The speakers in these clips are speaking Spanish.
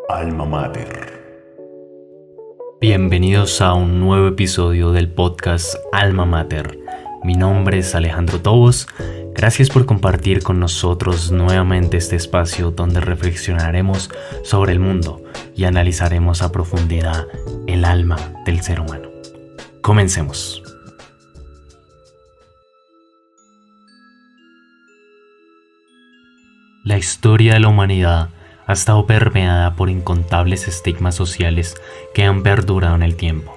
Alma Mater. Bienvenidos a un nuevo episodio del podcast Alma Mater. Mi nombre es Alejandro Tobos. Gracias por compartir con nosotros nuevamente este espacio donde reflexionaremos sobre el mundo y analizaremos a profundidad el alma del ser humano. Comencemos. La historia de la humanidad ha estado permeada por incontables estigmas sociales que han perdurado en el tiempo,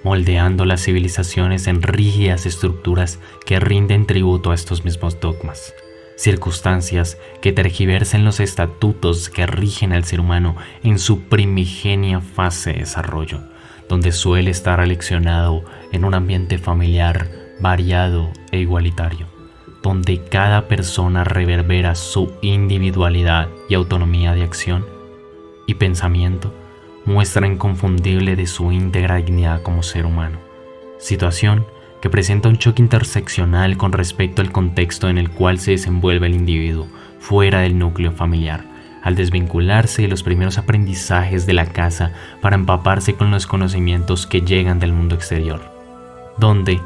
moldeando las civilizaciones en rígidas estructuras que rinden tributo a estos mismos dogmas, circunstancias que tergiversan los estatutos que rigen al ser humano en su primigenia fase de desarrollo, donde suele estar aleccionado en un ambiente familiar, variado e igualitario, donde cada persona reverbera su individualidad y autonomía de acción y pensamiento, muestra inconfundible de su íntegra dignidad como ser humano, situación que presenta un choque interseccional con respecto al contexto en el cual se desenvuelve el individuo fuera del núcleo familiar, al desvincularse de los primeros aprendizajes de la casa para empaparse con los conocimientos que llegan del mundo exterior, donde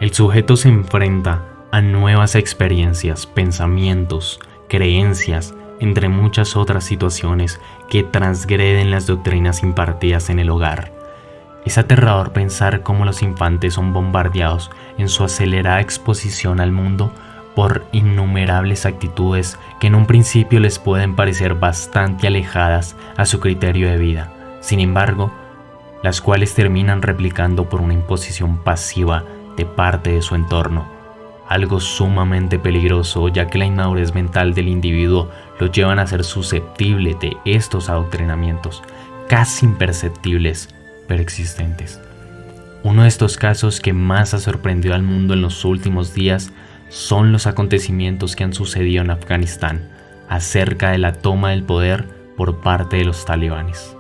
el sujeto se enfrenta a nuevas experiencias, pensamientos, creencias, entre muchas otras situaciones que transgreden las doctrinas impartidas en el hogar. Es aterrador pensar cómo los infantes son bombardeados en su acelerada exposición al mundo por innumerables actitudes que en un principio les pueden parecer bastante alejadas a su criterio de vida, sin embargo, las cuales terminan replicando por una imposición pasiva de parte de su entorno, algo sumamente peligroso ya que la inmadurez mental del individuo lo llevan a ser susceptible de estos adoctrinamientos, casi imperceptibles pero existentes. Uno de estos casos que más ha sorprendido al mundo en los últimos días son los acontecimientos que han sucedido en Afganistán acerca de la toma del poder por parte de los talibanes.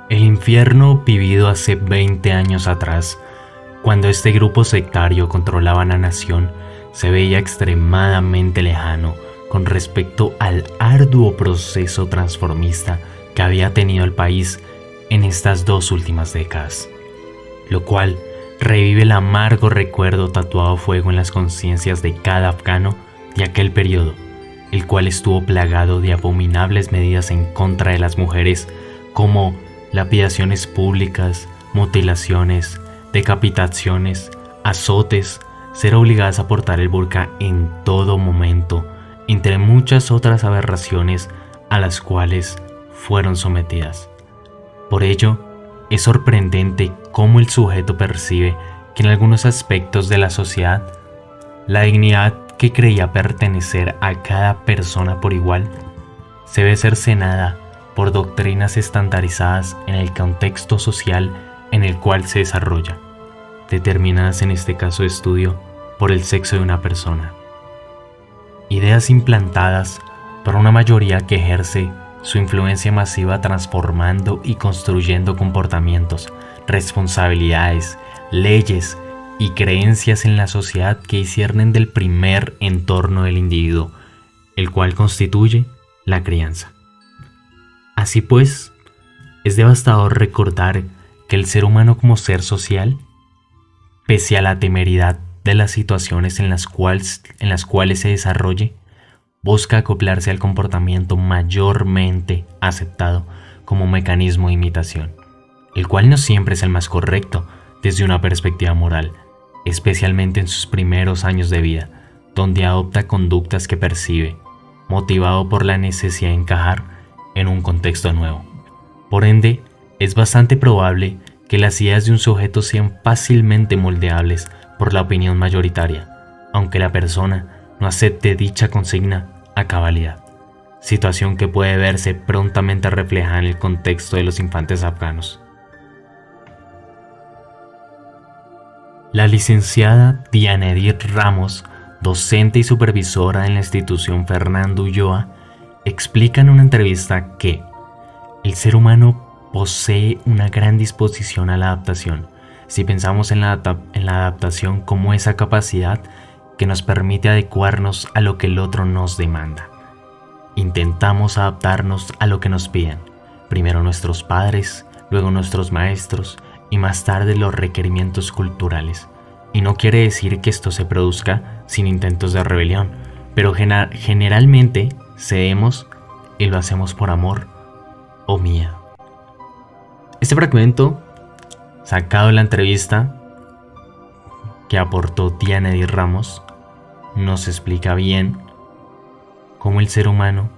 El infierno vivido hace 20 años atrás, cuando este grupo sectario controlaba la nación, se veía extremadamente lejano con respecto al arduo proceso transformista que había tenido el país en estas 2 últimas décadas, lo cual revive el amargo recuerdo tatuado a fuego en las conciencias de cada afgano de aquel periodo, el cual estuvo plagado de abominables medidas en contra de las mujeres como lapidaciones públicas, mutilaciones, decapitaciones, azotes, ser obligadas a portar el burka en todo momento, entre muchas otras aberraciones a las cuales fueron sometidas. Por ello, es sorprendente cómo el sujeto percibe que en algunos aspectos de la sociedad, la dignidad que creía pertenecer a cada persona por igual, se ve cercenada por doctrinas estandarizadas en el contexto social en el cual se desarrolla, determinadas en este caso de estudio por el sexo de una persona. Ideas implantadas por una mayoría que ejerce su influencia masiva transformando y construyendo comportamientos, responsabilidades, leyes y creencias en la sociedad que disciernen del primer entorno del individuo, el cual constituye la crianza. Así pues, es devastador recordar que el ser humano como ser social, pese a la temeridad de las situaciones en las cuales se desarrolle, busca acoplarse al comportamiento mayormente aceptado como mecanismo de imitación, el cual no siempre es el más correcto desde una perspectiva moral, especialmente en sus primeros años de vida, donde adopta conductas que percibe, motivado por la necesidad de encajar en un contexto nuevo. Por ende, es bastante probable que las ideas de un sujeto sean fácilmente moldeables por la opinión mayoritaria, aunque la persona no acepte dicha consigna a cabalidad, situación que puede verse prontamente reflejada en el contexto de los infantes afganos. La licenciada Diana Edith Ramos, docente y supervisora en la institución Fernando Ulloa, explica en una entrevista que el ser humano posee una gran disposición a la adaptación. Si pensamos en la adaptación como esa capacidad que nos permite adecuarnos a lo que el otro nos demanda. Intentamos adaptarnos a lo que nos piden, primero nuestros padres, luego nuestros maestros y más tarde los requerimientos culturales. Y no quiere decir que esto se produzca sin intentos de rebelión, pero generalmente cedemos y lo hacemos por amor o miedo. Este fragmento, sacado de la entrevista que aportó Diana Edith Ramos, nos explica bien cómo el ser humano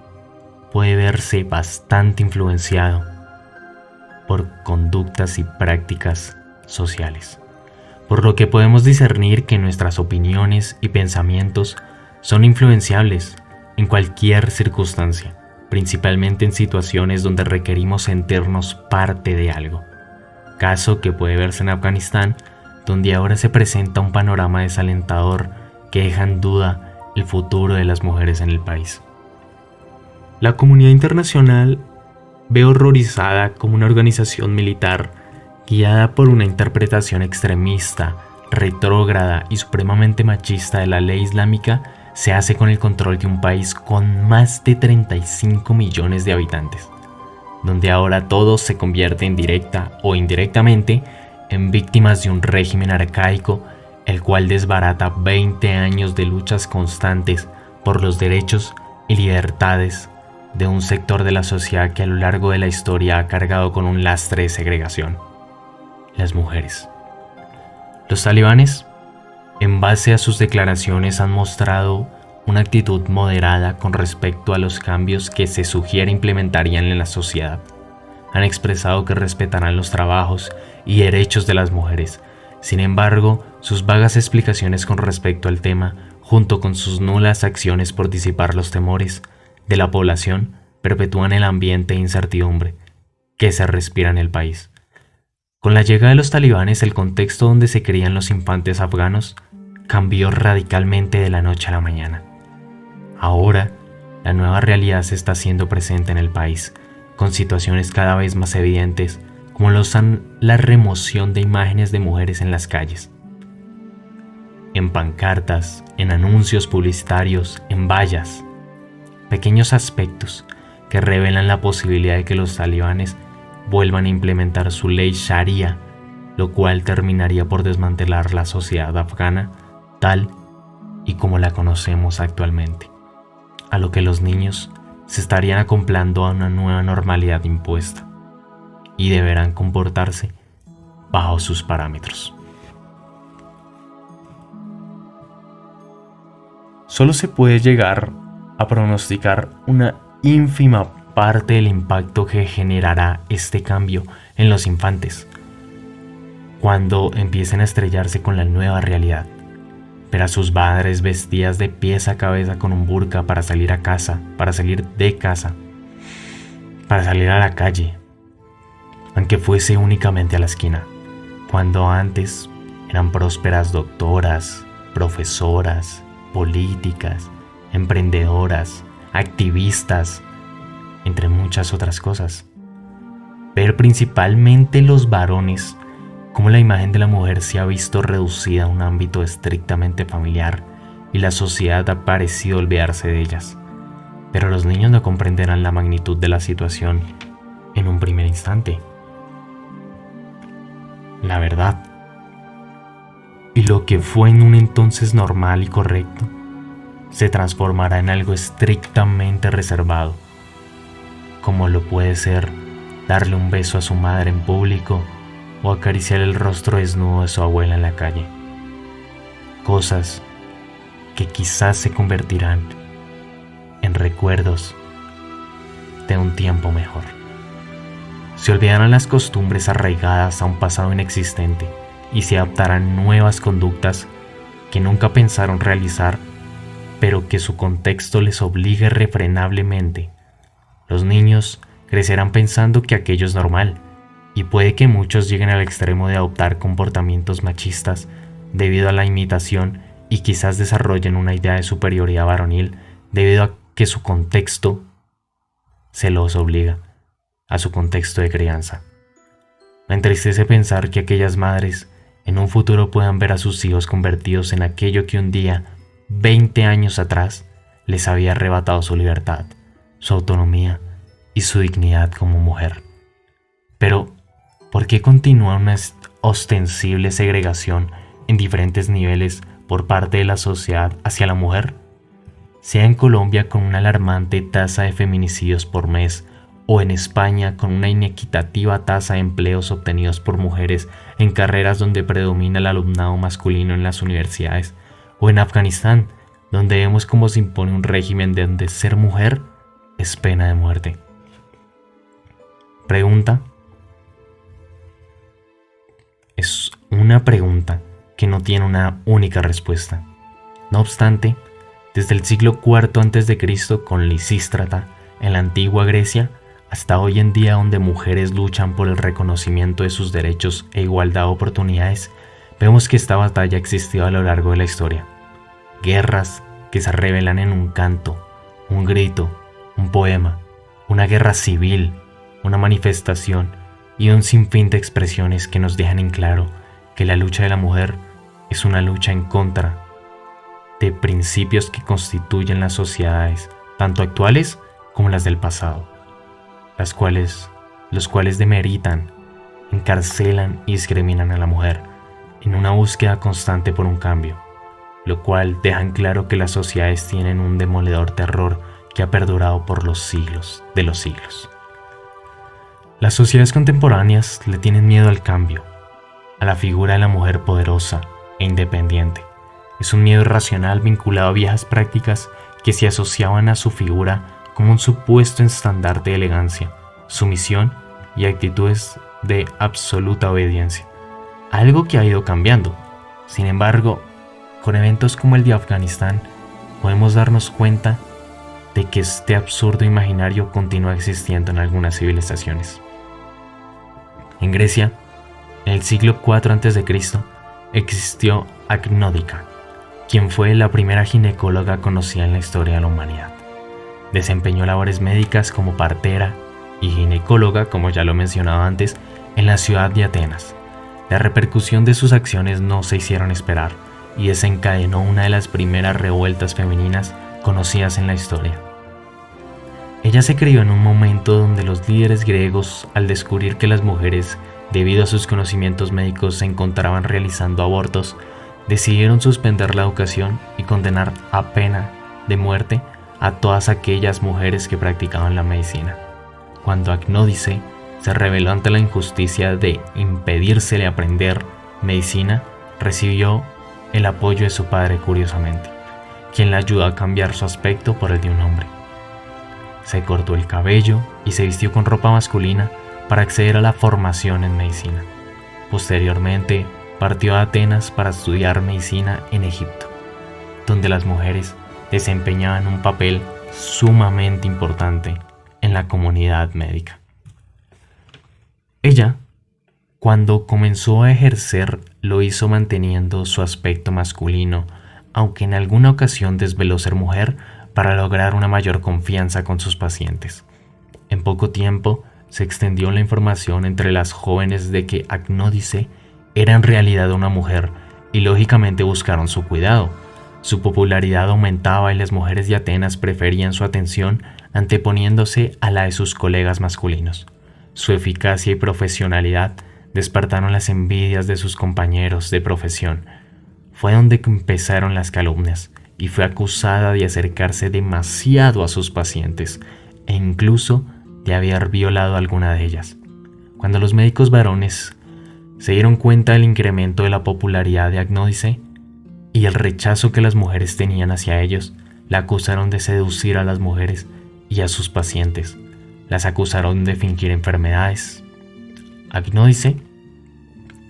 puede verse bastante influenciado por conductas y prácticas sociales, por lo que podemos discernir que nuestras opiniones y pensamientos son influenciables en cualquier circunstancia, principalmente en situaciones donde requerimos sentirnos parte de algo. Caso que puede verse en Afganistán, donde ahora se presenta un panorama desalentador que deja en duda el futuro de las mujeres en el país. La comunidad internacional ve horrorizada como una organización militar guiada por una interpretación extremista, retrógrada y supremamente machista de la ley islámica se hace con el control de un país con más de 35 millones de habitantes, donde ahora todos se convierten directa o indirectamente en víctimas de un régimen arcaico, el cual desbarata 20 años de luchas constantes por los derechos y libertades de un sector de la sociedad que a lo largo de la historia ha cargado con un lastre de segregación: las mujeres. Los talibanes, en base a sus declaraciones, han mostrado una actitud moderada con respecto a los cambios que se sugiere implementarían en la sociedad. Han expresado que respetarán los trabajos y derechos de las mujeres. Sin embargo, sus vagas explicaciones con respecto al tema, junto con sus nulas acciones por disipar los temores de la población, perpetúan el ambiente de incertidumbre que se respira en el país. Con la llegada de los talibanes, el contexto donde se crían los infantes afganos cambió radicalmente de la noche a la mañana. Ahora, la nueva realidad se está haciendo presente en el país, con situaciones cada vez más evidentes, como lo son la remoción de imágenes de mujeres en las calles, en pancartas, en anuncios publicitarios, en vallas. Pequeños aspectos que revelan la posibilidad de que los talibanes vuelvan a implementar su ley Sharia, lo cual terminaría por desmantelar la sociedad afgana tal y como la conocemos actualmente, a lo que los niños se estarían acoplando a una nueva normalidad impuesta y deberán comportarse bajo sus parámetros. Solo se puede llegar a pronosticar una ínfima parte del impacto que generará este cambio en los infantes cuando empiecen a estrellarse con la nueva realidad. Ver a sus madres vestidas de pies a cabeza con un burka para salir a casa, para salir de casa, para salir a la calle, aunque fuese únicamente a la esquina, cuando antes eran prósperas doctoras, profesoras, políticas, emprendedoras, activistas, entre muchas otras cosas. Ver principalmente los varones cómo la imagen de la mujer se ha visto reducida a un ámbito estrictamente familiar y la sociedad ha parecido olvidarse de ellas. Pero los niños no comprenderán la magnitud de la situación en un primer instante. La verdad. Y lo que fue en un entonces normal y correcto se transformará en algo estrictamente reservado, como lo puede ser darle un beso a su madre en público o acariciar el rostro desnudo de su abuela en la calle. Cosas que quizás se convertirán en recuerdos de un tiempo mejor. Se olvidarán las costumbres arraigadas a un pasado inexistente y se adaptarán nuevas conductas que nunca pensaron realizar, pero que su contexto les obliga irrefrenablemente. Los niños crecerán pensando que aquello es normal, y puede que muchos lleguen al extremo de adoptar comportamientos machistas debido a la imitación y quizás desarrollen una idea de superioridad varonil debido a que su contexto se los obliga, a su contexto de crianza. Me entristece pensar que aquellas madres en un futuro puedan ver a sus hijos convertidos en aquello que un día 20 años atrás les había arrebatado su libertad, su autonomía y su dignidad como mujer. Pero, ¿por qué continúa una ostensible segregación en diferentes niveles por parte de la sociedad hacia la mujer? Sea en Colombia con una alarmante tasa de feminicidios por mes, o en España con una inequitativa tasa de empleos obtenidos por mujeres en carreras donde predomina el alumnado masculino en las universidades, o en Afganistán, donde vemos cómo se impone un régimen donde ser mujer es pena de muerte. Pregunta. Es una pregunta que no tiene una única respuesta. No obstante, desde el siglo IV a.C. con Lisístrata en la antigua Grecia, hasta hoy en día donde mujeres luchan por el reconocimiento de sus derechos e igualdad de oportunidades, vemos que esta batalla existió a lo largo de la historia. Guerras que se revelan en un canto, un grito, un poema, una guerra civil, una manifestación y un sinfín de expresiones que nos dejan en claro que la lucha de la mujer es una lucha en contra de principios que constituyen las sociedades, tanto actuales como las del pasado, los cuales demeritan, encarcelan y discriminan a la mujer en una búsqueda constante por un cambio, lo cual dejan claro que las sociedades tienen un demoledor terror que ha perdurado por los siglos de los siglos. Las sociedades contemporáneas le tienen miedo al cambio, a la figura de la mujer poderosa e independiente. Es un miedo irracional vinculado a viejas prácticas que se asociaban a su figura como un supuesto estandarte de elegancia, sumisión y actitudes de absoluta obediencia. Algo que ha ido cambiando. Sin embargo, con eventos como el de Afganistán, podemos darnos cuenta de que este absurdo imaginario continúa existiendo en algunas civilizaciones. En Grecia, en el siglo IV a.C., existió Agnódica, quien fue la primera ginecóloga conocida en la historia de la humanidad. Desempeñó labores médicas como partera y ginecóloga, como ya lo mencionaba antes, en la ciudad de Atenas. La repercusión de sus acciones no se hicieron esperar y desencadenó una de las primeras revueltas femeninas conocidas en la historia. Ella se crió en un momento donde los líderes griegos, al descubrir que las mujeres, debido a sus conocimientos médicos, se encontraban realizando abortos, decidieron suspender la educación y condenar a pena de muerte a todas aquellas mujeres que practicaban la medicina. Cuando Agnódice se rebeló ante la injusticia de impedírsele aprender medicina, recibió el apoyo de su padre curiosamente, quien la ayudó a cambiar su aspecto por el de un hombre. Se cortó el cabello y se vistió con ropa masculina para acceder a la formación en medicina. Posteriormente, partió a Atenas para estudiar medicina en Egipto, donde las mujeres desempeñaban un papel sumamente importante en la comunidad médica. Ella, cuando comenzó a ejercer, lo hizo manteniendo su aspecto masculino, aunque en alguna ocasión desveló ser mujer para lograr una mayor confianza con sus pacientes. En poco tiempo se extendió la información entre las jóvenes de que Agnódice era en realidad una mujer y lógicamente buscaron su cuidado. Su popularidad aumentaba y las mujeres de Atenas preferían su atención anteponiéndose a la de sus colegas masculinos. Su eficacia y profesionalidad despertaron las envidias de sus compañeros de profesión. Fue donde empezaron las calumnias y fue acusada de acercarse demasiado a sus pacientes e incluso de haber violado a alguna de ellas. Cuando los médicos varones se dieron cuenta del incremento de la popularidad de Agnódice y el rechazo que las mujeres tenían hacia ellos, la acusaron de seducir a las mujeres y a sus pacientes. Las acusaron de fingir enfermedades. Agnódice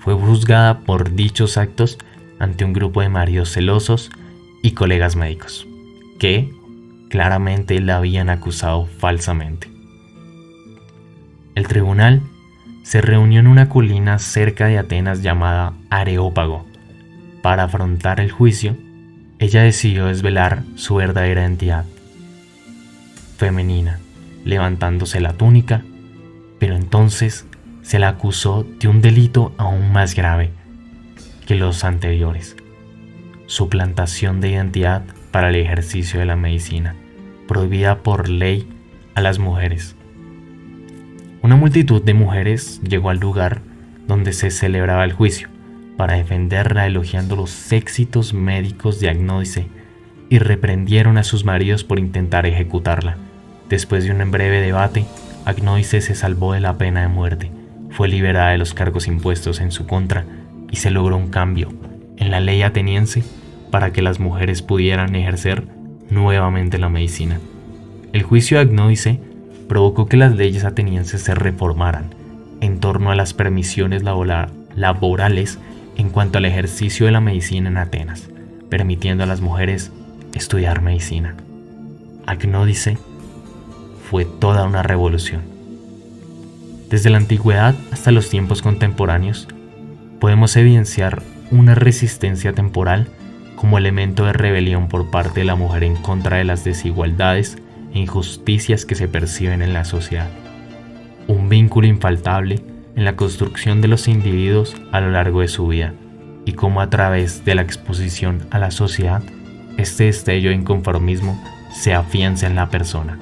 fue juzgada por dichos actos ante un grupo de maridos celosos y colegas médicos, que claramente la habían acusado falsamente. El tribunal se reunió en una colina cerca de Atenas llamada Areópago. Para afrontar el juicio, ella decidió desvelar su verdadera identidad femenina, levantándose la túnica, pero entonces se la acusó de un delito aún más grave que los anteriores. suplantación de identidad para el ejercicio de la medicina, prohibida por ley a las mujeres. Una multitud de mujeres llegó al lugar donde se celebraba el juicio para defenderla, elogiando los éxitos médicos de Agnodice, y reprendieron a sus maridos por intentar ejecutarla. Después de un breve debate, Agnodice se salvó de la pena de muerte, fue liberada de los cargos impuestos en su contra y se logró un cambio en la ley ateniense para que las mujeres pudieran ejercer nuevamente la medicina. El juicio de Agnodice provocó que las leyes atenienses se reformaran en torno a las permisiones laborales en cuanto al ejercicio de la medicina en Atenas, permitiendo a las mujeres estudiar medicina. Agnodice fue toda una revolución. Desde la antigüedad hasta los tiempos contemporáneos, podemos evidenciar una resistencia temporal como elemento de rebelión por parte de la mujer en contra de las desigualdades e injusticias que se perciben en la sociedad. Un vínculo infaltable en la construcción de los individuos a lo largo de su vida, y cómo a través de la exposición a la sociedad, este destello de inconformismo se afianza en la persona.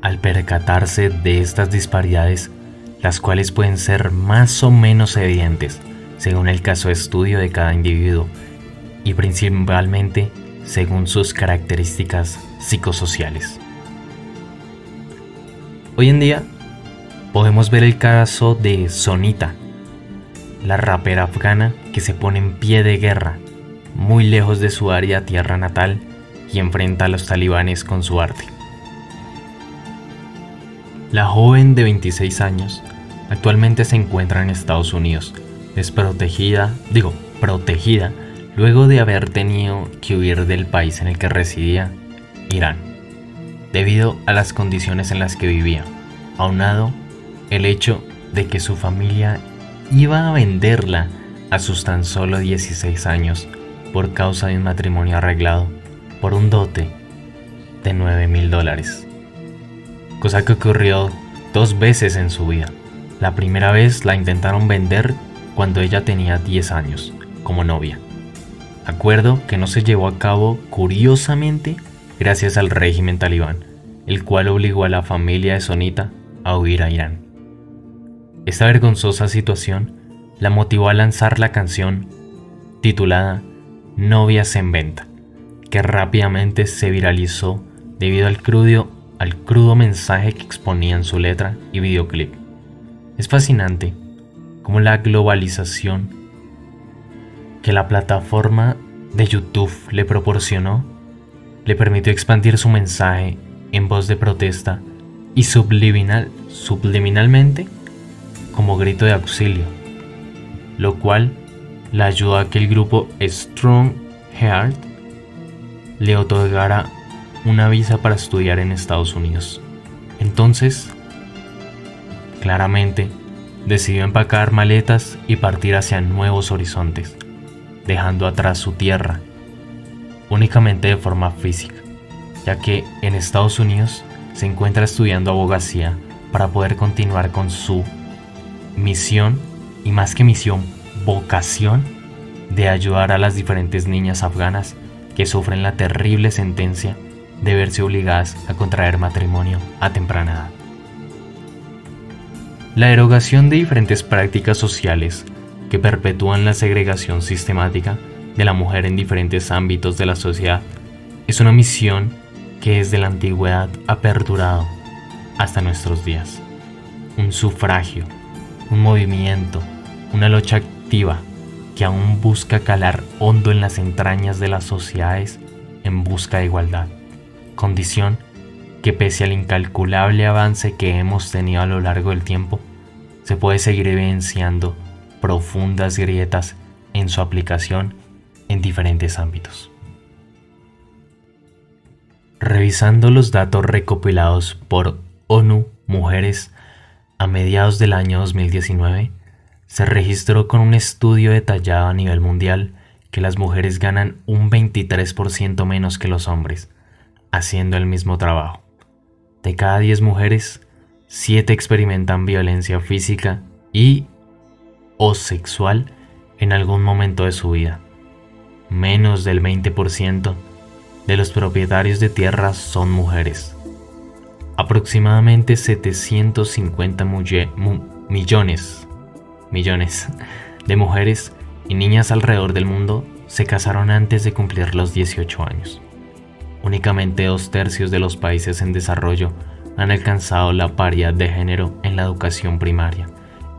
Al percatarse de estas disparidades, las cuales pueden ser más o menos evidentes según el caso de estudio de cada individuo y principalmente según sus características psicosociales. Hoy en día podemos ver el caso de Sonita, la rapera afgana que se pone en pie de guerra muy lejos de su área tierra natal y enfrenta a los talibanes con su arte. La joven de 26 años actualmente se encuentra en Estados Unidos, protegida luego de haber tenido que huir del país en el que residía, Irán, debido a las condiciones en las que vivía, aunado el hecho de que su familia iba a venderla a sus tan solo 16 años por causa de un matrimonio arreglado por un dote de $9,000, cosa que ocurrió 2 veces en su vida. La primera vez la intentaron vender cuando ella tenía 10 años, como novia. Acuerdo que no se llevó a cabo, curiosamente, gracias al régimen talibán, el cual obligó a la familia de Sonita a huir a Irán. Esta vergonzosa situación la motivó a lanzar la canción titulada Novias en Venta, que rápidamente se viralizó debido al crudo mensaje que exponía en su letra y videoclip. Es fascinante cómo la globalización que la plataforma de YouTube le proporcionó le permitió expandir su mensaje en voz de protesta y subliminalmente como grito de auxilio, lo cual le ayudó a que el grupo Strong Heart le otorgara una visa para estudiar en Estados Unidos. Entonces, claramente, decidió empacar maletas y partir hacia nuevos horizontes, dejando atrás su tierra, únicamente de forma física, ya que en Estados Unidos se encuentra estudiando abogacía para poder continuar con su misión, y más que misión, vocación, de ayudar a las diferentes niñas afganas que sufren la terrible sentencia de verse obligadas a contraer matrimonio a temprana edad. La derogación de diferentes prácticas sociales que perpetúan la segregación sistemática de la mujer en diferentes ámbitos de la sociedad es una misión que desde la antigüedad ha perdurado hasta nuestros días. Un sufragio, un movimiento, una lucha activa que aún busca calar hondo en las entrañas de las sociedades en busca de igualdad, condición que pese al incalculable avance que hemos tenido a lo largo del tiempo, se puede seguir evidenciando profundas grietas en su aplicación en diferentes ámbitos. Revisando los datos recopilados por ONU Mujeres a mediados del año 2019, se registró con un estudio detallado a nivel mundial que las mujeres ganan un 23% menos que los hombres, haciendo el mismo trabajo. De cada 10 mujeres, 7 experimentan violencia física y o sexual en algún momento de su vida. menos del 20% de los propietarios de tierras son mujeres. Aproximadamente 750 millones de mujeres y niñas alrededor del mundo se casaron antes de cumplir los 18 años. Únicamente 2/3 de los países en desarrollo han alcanzado la paridad de género en la educación primaria,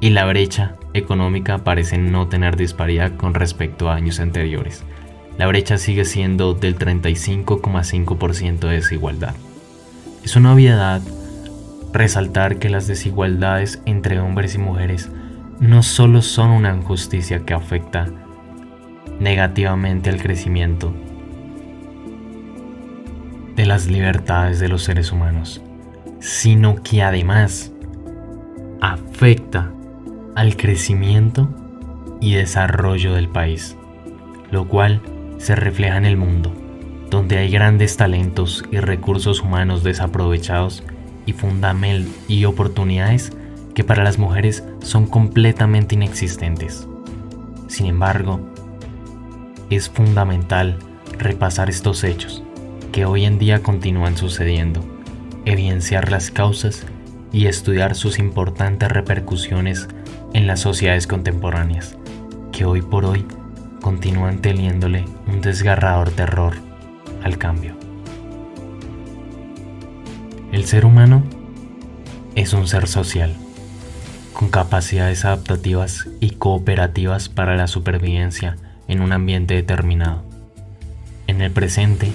y la brecha económica parece no tener disparidad con respecto a años anteriores. La brecha sigue siendo del 35,5% de desigualdad. Es una obviedad resaltar que las desigualdades entre hombres y mujeres no solo son una injusticia que afecta negativamente al crecimiento de las libertades de los seres humanos, sino que además afecta al crecimiento y desarrollo del país, lo cual se refleja en el mundo, donde hay grandes talentos y recursos humanos desaprovechados y oportunidades que para las mujeres son completamente inexistentes. Sin embargo, es fundamental repasar estos hechos que hoy en día continúan sucediendo, evidenciar las causas y estudiar sus importantes repercusiones en las sociedades contemporáneas, que hoy por hoy continúan teniéndole un desgarrador terror al cambio. El ser humano es un ser social, con capacidades adaptativas y cooperativas para la supervivencia en un ambiente determinado. En el presente,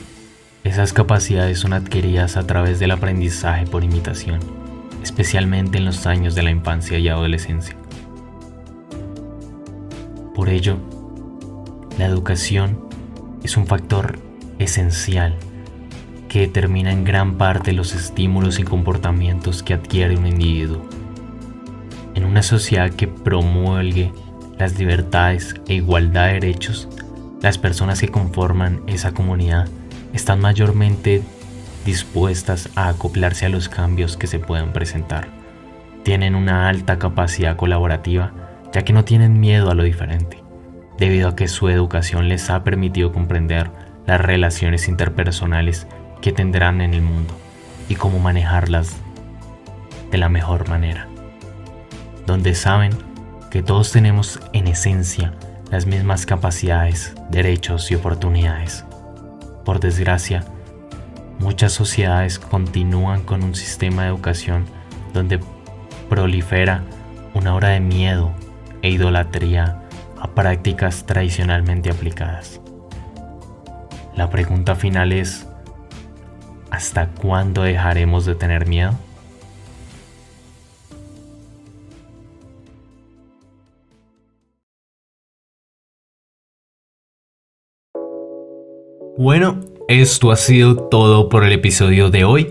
esas capacidades son adquiridas a través del aprendizaje por imitación, especialmente en los años de la infancia y adolescencia. Por ello, la educación es un factor esencial que determina en gran parte los estímulos y comportamientos que adquiere un individuo. En una sociedad que promueve las libertades e igualdad de derechos, las personas que conforman esa comunidad están mayormente dispuestas a acoplarse a los cambios que se puedan presentar. Tienen una alta capacidad colaborativa, ya que no tienen miedo a lo diferente, debido a que su educación les ha permitido comprender las relaciones interpersonales que tendrán en el mundo y cómo manejarlas de la mejor manera, donde saben que todos tenemos en esencia las mismas capacidades, derechos y oportunidades. Por desgracia, muchas sociedades continúan con un sistema de educación donde prolifera una aura de miedo e idolatría a prácticas tradicionalmente aplicadas. La pregunta final es: ¿hasta cuándo dejaremos de tener miedo? Bueno, esto ha sido todo por el episodio de hoy.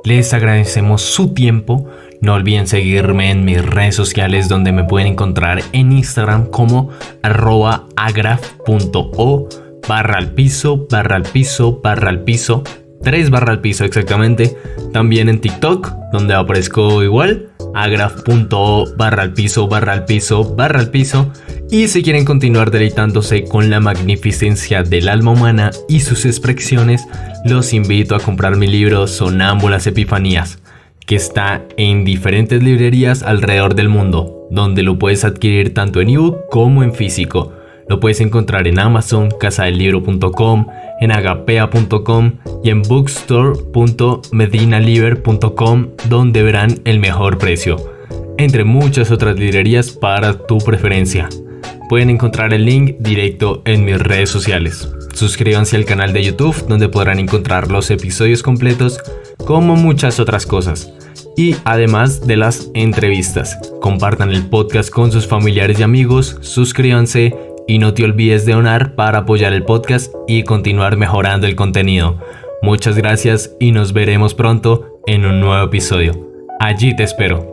Les agradecemos su tiempo. No olviden seguirme en mis redes sociales, donde me pueden encontrar en Instagram como @agraf.o/al piso 3 exactamente. También en TikTok, donde aparezco igual, agraf.o/al piso. Y si quieren continuar deleitándose con la magnificencia del alma humana y sus expresiones, los invito a comprar mi libro Sonámbulas Epifanías, que está en diferentes librerías alrededor del mundo, donde lo puedes adquirir tanto en ebook como en físico. Lo puedes encontrar en Amazon, casadelibro.com, en agapea.com y en bookstore.medinaliber.com, donde verán el mejor precio, entre muchas otras librerías para tu preferencia. Pueden encontrar el link directo en mis redes sociales. Suscríbanse al canal de YouTube, donde podrán encontrar los episodios completos, como muchas otras cosas, y además de las entrevistas. Compartan el podcast con sus familiares y amigos, suscríbanse y no te olvides de donar para apoyar el podcast y continuar mejorando el contenido. Muchas gracias y nos veremos pronto en un nuevo episodio. Allí te espero.